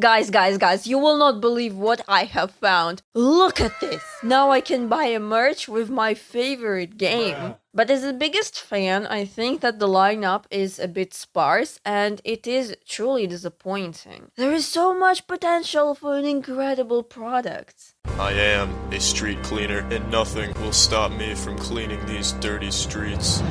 Guys, you will not believe what I have found. Look at this! Now I can buy a merch with my favorite game. But as the biggest fan, I think that the lineup is a bit sparse and it is truly disappointing. There is so much potential for an incredible product. I am a street cleaner, and nothing will stop me from cleaning these dirty streets.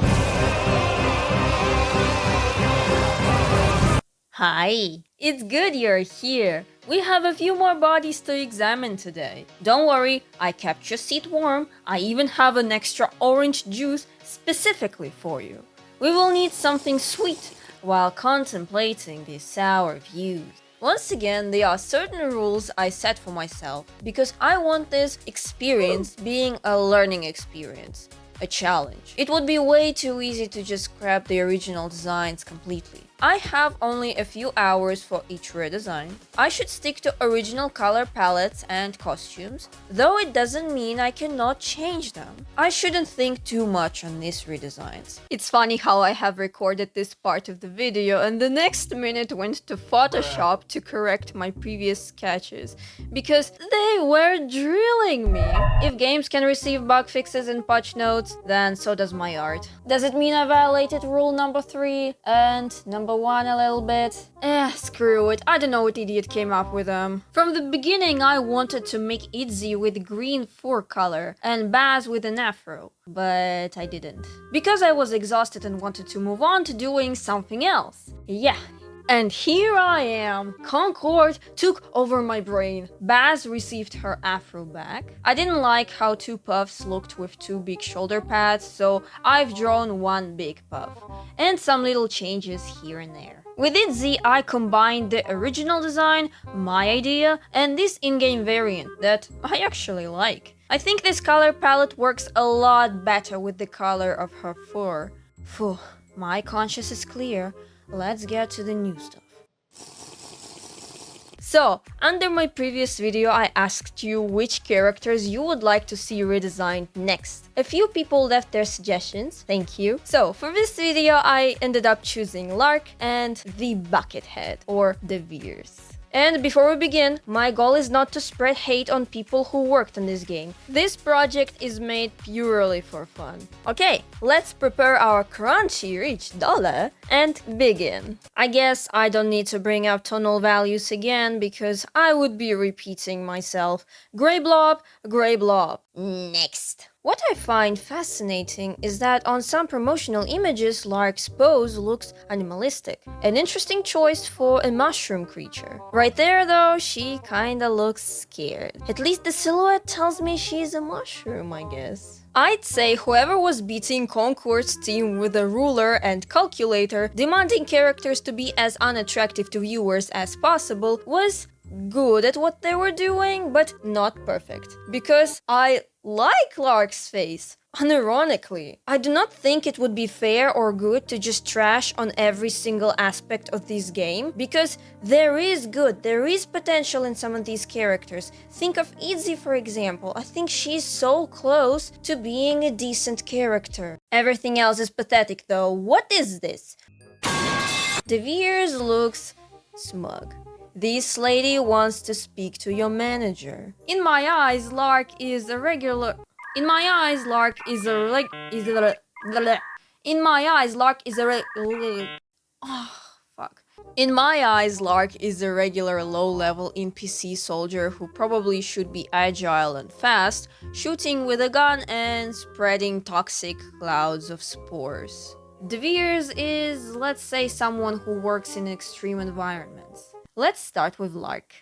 Hi! It's good you're here. We have a few more bodies to examine today. Don't worry, I kept your seat warm. I even have an extra orange juice specifically for you. We will need something sweet while contemplating these sour views. Once again, there are certain rules I set for myself because I want this experience being a learning experience, a challenge. It would be way too easy to just scrap the original designs completely. I have only a few hours for each redesign. I should stick to original color palettes and costumes, though it doesn't mean I cannot change them. I shouldn't think too much on these redesigns. It's funny how I have recorded this part of the video and the next minute went to Photoshop to correct my previous sketches, because they were drilling me. If games can receive bug fixes and patch notes, then so does my art. Does it mean I violated rule number 3 and number 1 a little bit? Screw it, I don't know what idiot came up with them. From the beginning I wanted to make Itzy with green fur color and Baz with an afro, but I didn't. Because I was exhausted and wanted to move on to doing something else. Yeah. And here I am. Concord took over my brain. Baz received her afro back. I didn't like how 2 puffs looked with 2 big shoulder pads, so I've drawn 1 big puff. And some little changes here and there. With Itzy, I combined the original design, my idea, and this in-game variant that I actually like. I think this color palette works a lot better with the color of her fur. Phew, my conscience is clear. Let's get to the new stuff. So, under my previous video I asked you which characters you would like to see redesigned next. A few people left their suggestions, thank you. So, for this video I ended up choosing Lark and the Buckethead, or the Veers. And before we begin, my goal is not to spread hate on people who worked on this game. This project is made purely for fun. Okay, let's prepare our crunchy rich dollar and begin. I guess I don't need to bring up tonal values again because I would be repeating myself. Gray blob, gray blob. Next. What I find fascinating is that on some promotional images, Lark's pose looks animalistic. An interesting choice for a mushroom creature. Right there though, she kinda looks scared. At least the silhouette tells me she's a mushroom, I guess. I'd say whoever was beating Concord's team with a ruler and calculator, demanding characters to be as unattractive to viewers as possible, was good at what they were doing, but not perfect. Because I like Lark's face. Unironically, I do not think it would be fair or good to just trash on every single aspect of this game, because there is good, there is potential in some of these characters. Think of Itzy for example. I think she's so close to being a decent character. Everything else is pathetic though. What is this? De Veers looks smug. This lady wants to speak to your manager. In my eyes, Lark is a regular... In my eyes, Lark is a In my eyes, Lark is a In my eyes, Lark is a regular low-level NPC soldier who probably should be agile and fast, shooting with a gun and spreading toxic clouds of spores. De Veers is, let's say, someone who works in extreme environments. Let's start with Lark.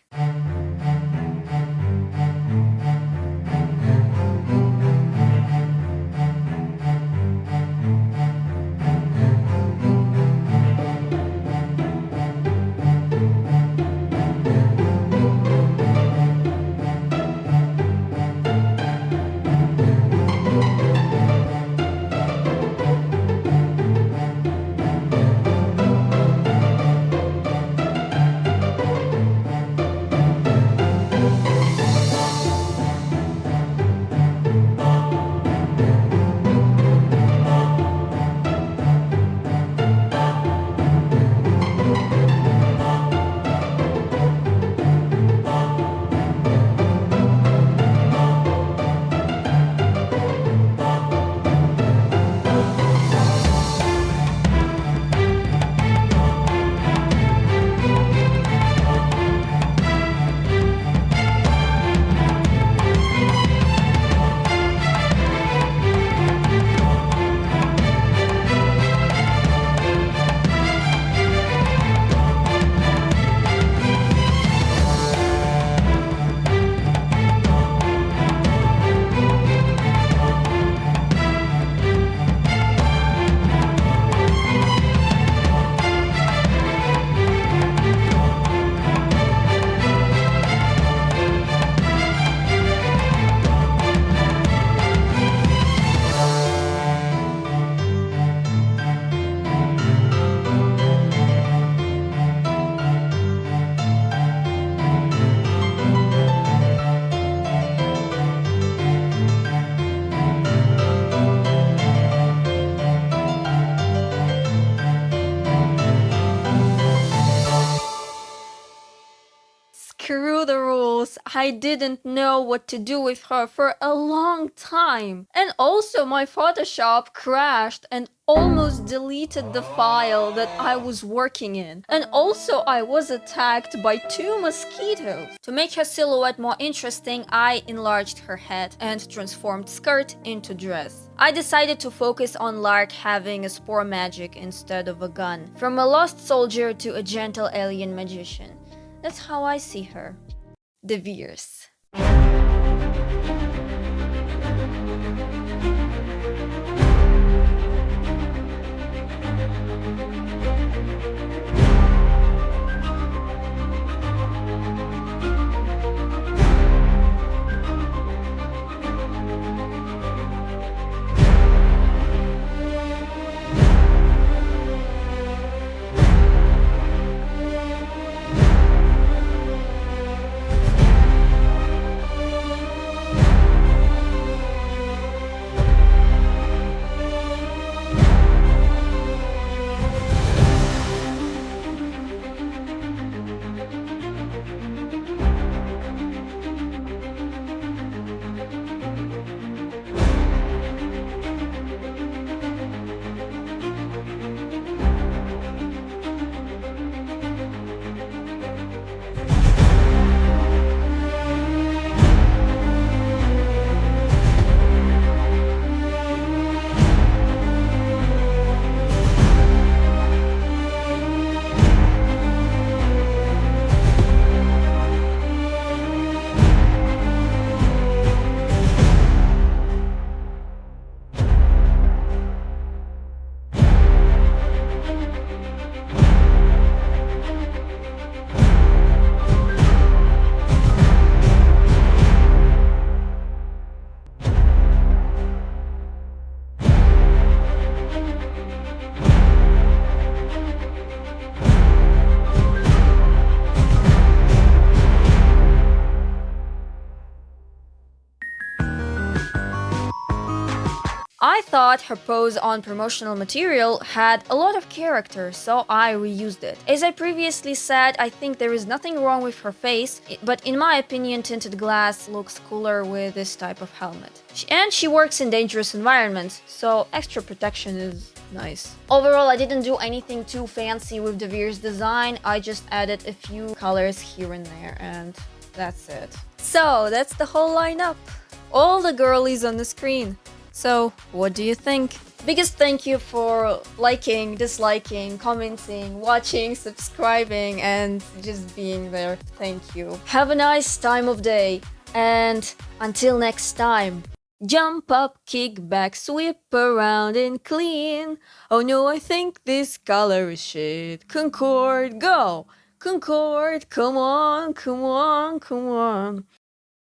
Screw the rules. I didn't know what to do with her for a long time. And also my Photoshop crashed and almost deleted the file that I was working in. And also I was attacked by 2 mosquitoes. To make her silhouette more interesting, I enlarged her head and transformed skirt into dress. I decided to focus on Lark having a spore magic instead of a gun. From a lost soldier to a gentle alien magician. That's how I see her. De Veers. I thought her pose on promotional material had a lot of character, so I reused it. As I previously said, I think there is nothing wrong with her face, but in my opinion, tinted glass looks cooler with this type of helmet. And she works in dangerous environments, so extra protection is nice. Overall, I didn't do anything too fancy with De Veers' design, I just added a few colors here and there, and that's it. So, that's the whole lineup. All the girlies on the screen. So, what do you think? Biggest thank you for liking, disliking, commenting, watching, subscribing, and just being there. Thank you. Have a nice time of day, and until next time. Jump up, kick back, sweep around and clean. Oh no, I think this color is shit. Concord, go! Concord, come on, come on, come on.